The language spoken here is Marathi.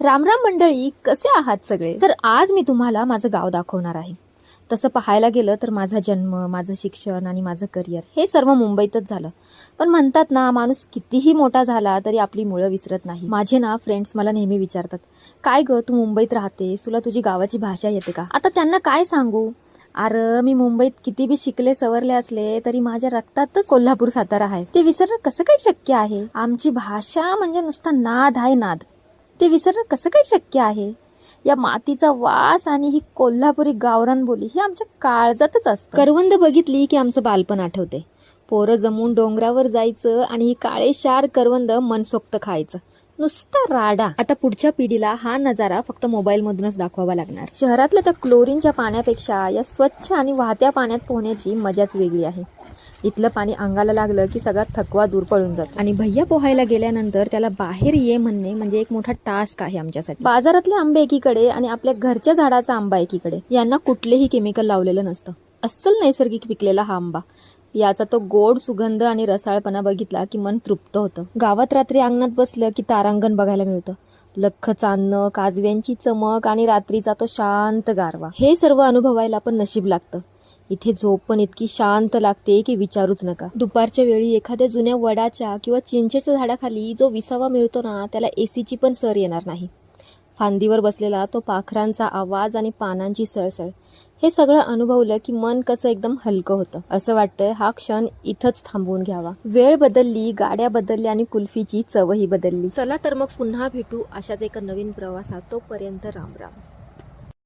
राम राम मंडळी, कसे आहात सगळे? तर आज मी तुम्हाला माझं गाव दाखवणार आहे. तसं पाहायला गेलं तर माझा जन्म, माझं शिक्षण आणि माझं करिअर हे सर्व मुंबईतच झालं. पण म्हणतात ना, माणूस कितीही मोठा झाला तरी आपली मुळं विसरत नाही. माझे ना फ्रेंड्स मला नेहमी विचारतात, काय ग तू मुंबईत राहतेस, तुला तुझी गावाची भाषा येते का? आता त्यांना काय सांगू? अरे मी मुंबईत किती बी शिकले सवरले असले तरी माझ्या रक्तातच कोल्हापूर सातारा आहे. ते विसरणं कसं काही शक्य आहे? आमची भाषा म्हणजे नुसता नाद आहे, नाद. ते विसरणं कसं काही शक्य आहे? या मातीचा वास आणि ही कोल्हापुरी गावरान बोली ही आमच्या काळजातच असतं. करवंद बघितली की आमचं बालपण आठवते. पोरं जमून डोंगरावर जायचं आणि ही काळेशार करवंद मनसोक्त खायचं. नुसता राडा. आता पुढच्या पिढीला हा नजारा फक्त मोबाईल मधूनच दाखवावा लागणार. शहरातल्या त्या क्लोरीनच्या पाण्यापेक्षा या स्वच्छ आणि वाहत्या पाण्यात पोहण्याची मजाच वेगळी आहे. इथलं पाणी अंगाला लागलं की सगळा थकवा दूर पळून जातो. आणि भैया पोहायला गेल्यानंतर त्याला बाहेर ये म्हणणे म्हणजे एक मोठा टास्क आहे आमच्यासाठी. बाजारातले आंबे एकीकडे आणि आपल्या घरच्या झाडाचा आंबा एकीकडे. यांना कुठलेही केमिकल लावलेलं नसतं. अस्सल नैसर्गिक पिकलेला हा आंबा. याचा तो गोड सुगंध आणि रसाळपणा बघितला की मन तृप्त होतं. गावात रात्री अंगणात बसलं की तारांगण बघायला मिळतं. लख्ख चांदणं, काजव्यांची चमक आणि रात्रीचा तो शांत गारवा. हे सर्व अनुभवायला पण नशीब लागतं. इथे झोप पण इतकी शांत लागते की विचारूच नका. दुपारच्या वेळी एखाद्या जुन्या वडाच्या किंवा चिंचेच्या झाडाखाली जो विसावा मिळतो ना, त्याला एसीची पण सर येणार नाही. फांदीवर बसलेला तो पाखरांचा आवाज आणि पानांची सळसळ, हे सगळं अनुभवलं की मन कसं एकदम हलकं होतं. असं वाटतंय हा क्षण इथंच थांबवून घ्यावा. वेळ बदलली, गाड्या बदलल्या आणि कुल्फीची चवही बदलली. चला तर मग पुन्हा भेटू अशाच एका नवीन प्रवासात. तोपर्यंत राम राम.